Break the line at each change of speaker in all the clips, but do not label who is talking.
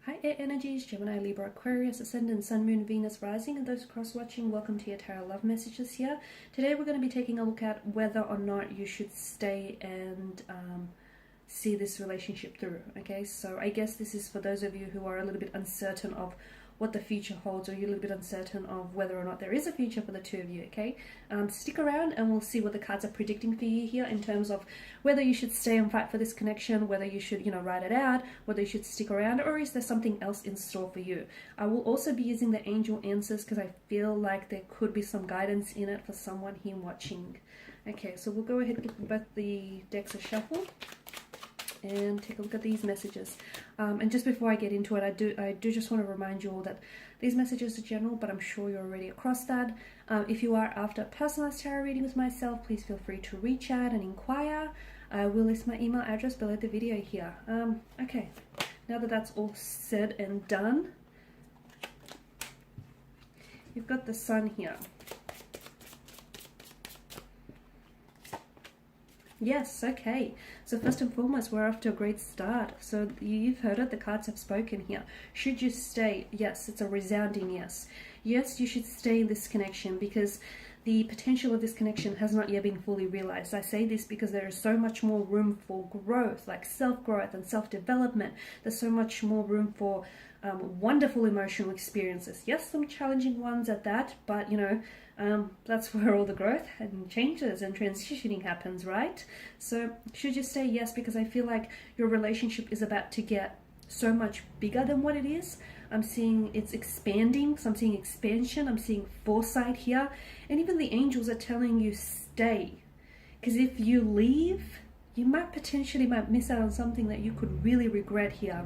Hi Air Energies, Gemini, Libra, Aquarius, Ascendant, Sun, Moon, Venus, Rising, and those cross-watching, welcome to your Tarot Love Messages here. Today we're going to be taking a look at whether or not you should stay and see this relationship through, okay? So I guess this is for those of you who are a little bit uncertain of what the future holds, or you're a little bit uncertain of whether or not there is a future for the two of you, okay? Stick around and we'll see what the cards are predicting for you here in terms of whether you should stay and fight for this connection, whether you should, write it out, whether you should stick around, or is there something else in store for you? I will also be using the angel answers because I feel like there could be some guidance in it for someone here watching. Okay, so we'll go ahead and give both the decks a shuffle and take a look at these messages. And just before I get into it, I do just want to remind you all that these messages are general, but I'm sure you're already across that. If you are after a personalized tarot reading with myself, please feel free to reach out and inquire. I will list my email address below the video here. Okay, now that that's all said and done, you've got the Sun here. Yes, okay. So first and foremost, we're off to a great start. So you've heard it, the cards have spoken here. Should you stay? Yes, it's a resounding yes. Yes, you should stay in this connection because the potential of this connection has not yet been fully realized. I say this because there is so much more room for growth, like self-growth and self-development. There's so much more room for wonderful emotional experiences. Yes, some challenging ones at that, but that's where all the growth and changes and transitioning happens, right? So should you stay? Yes, because I feel like your relationship is about to get so much bigger than what it is. I'm seeing it's expanding, so I'm seeing expansion, I'm seeing foresight here, and even the angels are telling you stay, because if you leave, you might potentially miss out on something that you could really regret here.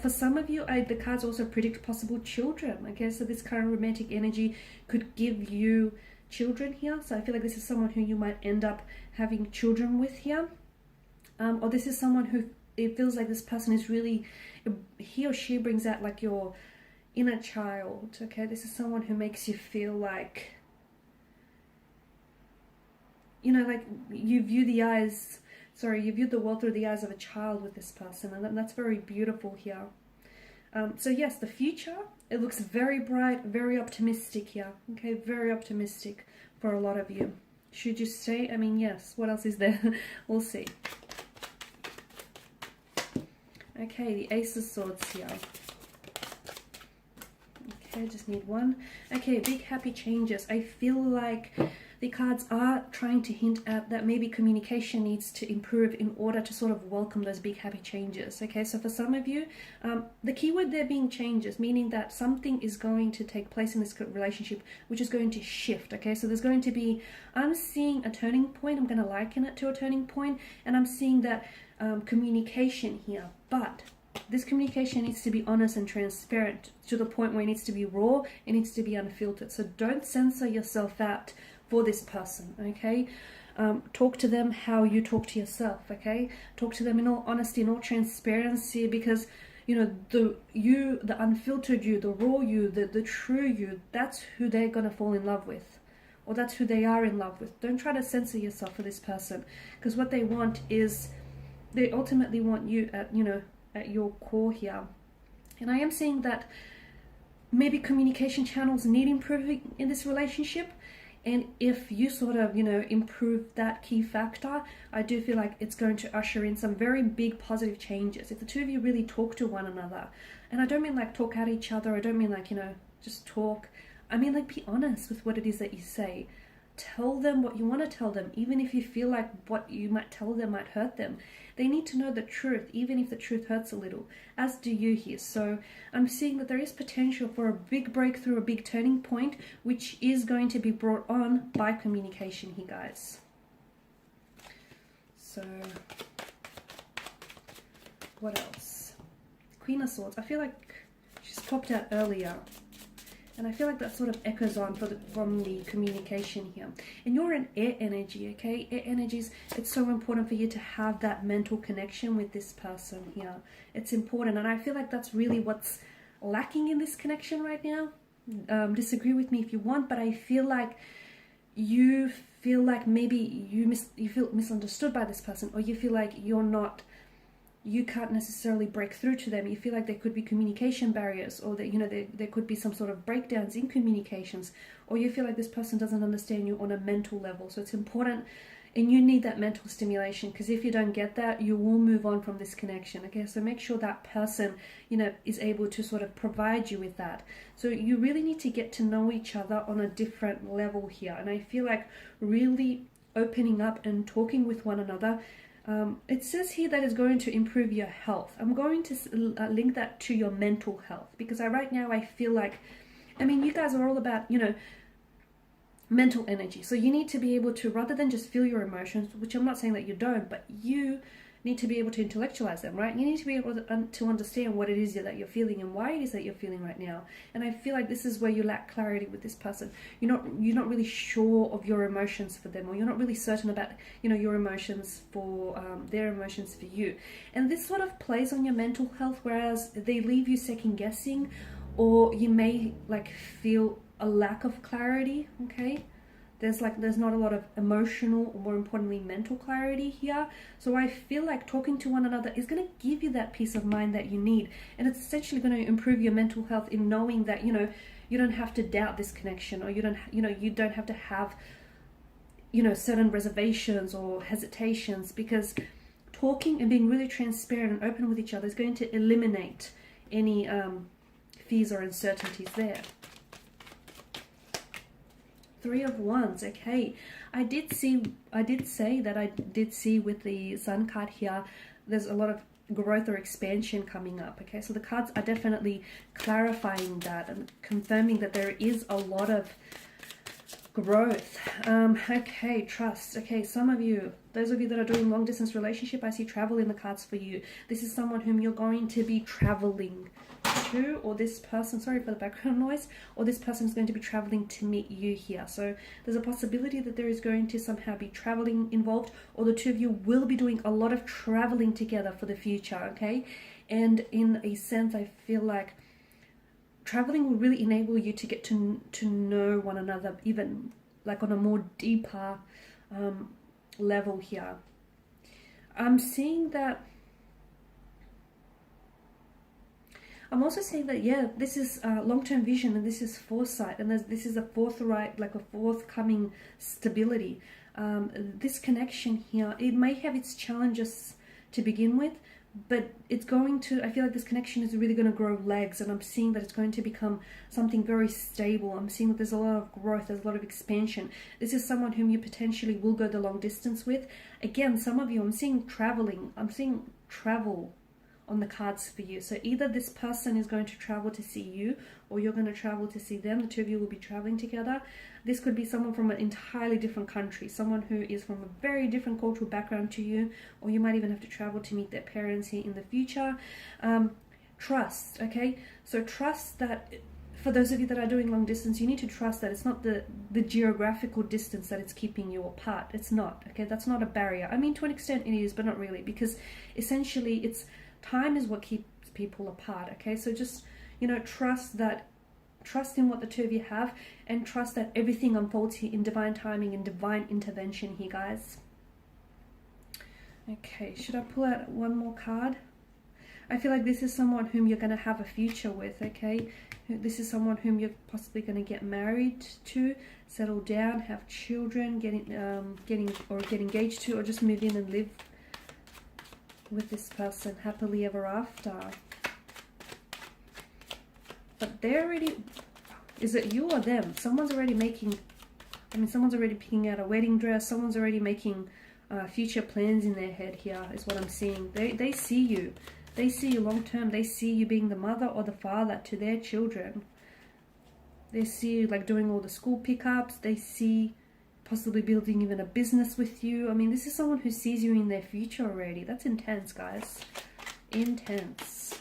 For some of you, the cards also predict possible children. Okay, so this current romantic energy could give you children here. So I feel like this is someone who you might end up having children with here. Or this is someone who, it feels like this person is really, he or she brings out like your inner child. Okay, this is someone who makes you feel like, like you view the world through the eyes of a child with this person, and that's very beautiful here. So yes, the future, it looks very bright, very optimistic here. Okay, very optimistic for a lot of you. Should you stay? I mean, yes. What else is there? We'll see. Okay, the Ace of Swords here. Okay, just need one. Okay, big happy changes. I feel like the cards are trying to hint at that maybe communication needs to improve in order to sort of welcome those big happy changes. Okay, so for some of you, the keyword there being changes, meaning that something is going to take place in this relationship which is going to shift. Okay, so there's going to be, I'm seeing a turning point. I'm going to liken it to a turning point, and I'm seeing that communication here, but this communication needs to be honest and transparent to the point where it needs to be raw, it needs to be unfiltered. So don't censor yourself out for this person, okay? Talk to them how you talk to yourself, okay? Talk to them in all honesty, in all transparency, because the unfiltered you, the raw you, the true you, that's who they're gonna fall in love with, or that's who they are in love with. Don't try to censor yourself for this person, because what they want is, they ultimately want you at your core here. And I am seeing that maybe communication channels need improving in this relationship. And if you sort of, improve that key factor, I do feel like it's going to usher in some very big positive changes. If the two of you really talk to one another, and I don't mean like talk at each other, I don't mean like, just talk. I mean like be honest with what it is that you say. Tell them what you want to tell them, even if you feel like what you might tell them might hurt them. They need to know the truth, even if the truth hurts a little, as do you here. So I'm seeing that there is potential for a big breakthrough, a big turning point, which is going to be brought on by communication here, guys. So what else? Queen of Swords. I feel like she's popped out earlier. And I feel like that sort of echoes on from the communication here. And you're an air energy, okay? Air energies, it's so important for you to have that mental connection with this person here. It's important. And I feel like that's really what's lacking in this connection right now. Disagree with me if you want, but I feel like you feel like maybe you feel misunderstood by this person, or you feel like you're not you can't necessarily break through to them. You feel like there could be communication barriers, or that, you know, there could be some sort of breakdowns in communications, or you feel like this person doesn't understand you on a mental level. So it's important, and you need that mental stimulation, because if you don't get that, you will move on from this connection. Okay, so make sure that person, you know, is able to sort of provide you with that. So you really need to get to know each other on a different level here. And I feel like really opening up and talking with one another, it says here that it's going to improve your health. I'm going to link that to your mental health, because right now I feel like, I mean, you guys are all about, you know, mental energy. So you need to be able to, rather than just feel your emotions, which I'm not saying that you don't, but you need to be able to intellectualize them, right? You need to be able to understand what it is that you're feeling and why it is that you're feeling right now. And I feel like this is where you lack clarity with this person. You're not really sure of your emotions for them, or you're not really certain about, you know, your emotions for their emotions for you. And this sort of plays on your mental health, whereas they leave you second guessing, or you may like feel a lack of clarity. Okay, there's not a lot of emotional, or more importantly mental clarity here. So I feel like talking to one another is going to give you that peace of mind that you need, and it's essentially going to improve your mental health in knowing that, you know, you don't have to doubt this connection, or you don't have to have, you know, certain reservations or hesitations, because talking and being really transparent and open with each other is going to eliminate any fears or uncertainties there. Three of Wands. Okay, I did say that I did see with the Sun card here, there's a lot of growth or expansion coming up. Okay, so the cards are definitely clarifying that and confirming that there is a lot of growth. Okay, trust. Okay, some of you, those of you that are doing long distance relationship, I see travel in the cards for you. This is someone whom you're going to be traveling to, or this person, sorry for the background noise, or this person is going to be traveling to meet you here. So there's a possibility that there is going to somehow be traveling involved, or the two of you will be doing a lot of traveling together for the future. Okay, and in a sense I feel like traveling will really enable you to get to know one another, even like on a more deeper level here. I'm seeing that. I'm also saying that, yeah, this is long-term vision, and this is foresight, and this is a forthright, like a forthcoming stability. This connection here, it may have its challenges to begin with, but it's going to, I feel like this connection is really going to grow legs, and I'm seeing that it's going to become something very stable. I'm seeing that there's a lot of growth, there's a lot of expansion. This is someone whom you potentially will go the long distance with. Again, some of you, I'm seeing traveling, I'm seeing travel on the cards for you. So either this person is going to travel to see you, or you're going to travel to see them. The two of you will be traveling together. This could be someone from an entirely different country, someone who is from a very different cultural background to you, or you might even have to travel to meet their parents here in the future. Trust. Okay, so trust that, for those of you that are doing long distance, you need to trust that it's not the geographical distance that it's keeping you apart. It's not. Okay, that's not a barrier. I mean, to an extent it is, but not really, because essentially it's time is what keeps people apart. Okay, so just, you know, trust in what the two of you have, and trust that everything unfolds here in divine timing and divine intervention here, guys. Okay, should I pull out one more card? I feel like this is someone whom you're going to have a future with. Okay, this is someone whom you're possibly going to get married to, settle down, have children, get engaged to, or just move in and live with this person happily ever after. But they're already, is it you or them? Someone's already making, I mean, someone's already picking out a wedding dress. Someone's already making future plans in their head here, is what I'm seeing. They see you. They see you long term. They see you being the mother or the father to their children. They see you like doing all the school pickups. They see possibly building even a business with you. I mean, this is someone who sees you in their future already. That's intense, guys. Intense.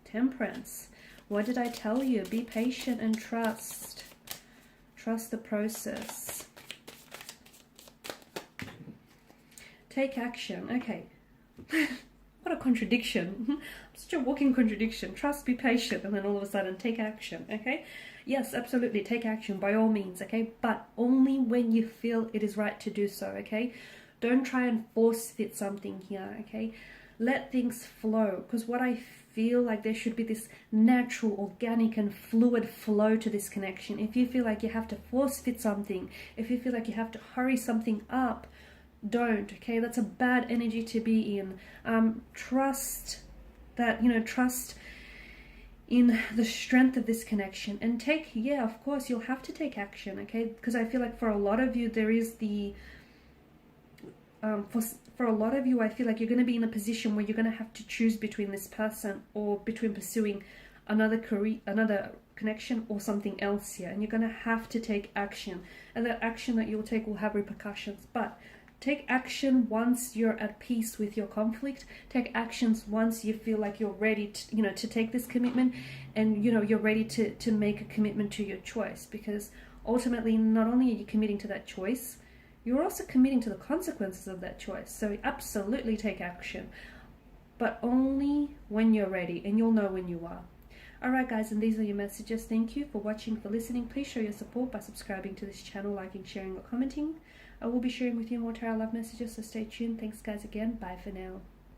Temperance. What did I tell you? Be patient and trust. Trust the process. Take action. Okay. What a contradiction. I'm such a walking contradiction. Trust, be patient, and then all of a sudden take action. Okay? Yes, absolutely, take action by all means, okay? But only when you feel it is right to do so, okay? Don't try and force fit something here, okay? let things flow, because what I feel like there should be this natural, organic and fluid flow to this connection. If you feel like you have to force fit something, if you feel like you have to hurry something up, don't. Okay, that's a bad energy to be in. Trust that, trust in the strength of this connection, and of course you'll have to take action. Okay, because I feel like for a lot of you there is the for a lot of you, I feel like you're going to be in a position where you're going to have to choose between this person or between pursuing another career, another connection, or something else here. And you're going to have to take action. And that action that you'll take will have repercussions. But take action once you're at peace with your conflict. Take actions once you feel like you're ready to, to take this commitment, and, you're ready to make a commitment to your choice. Because ultimately, not only are you committing to that choice, you're also committing to the consequences of that choice. So absolutely take action, but only when you're ready, and you'll know when you are. Alright guys, and these are your messages. Thank you for watching, for listening. Please show your support by subscribing to this channel, liking, sharing or commenting. I will be sharing with you more tarot love messages, so stay tuned. Thanks guys again. Bye for now.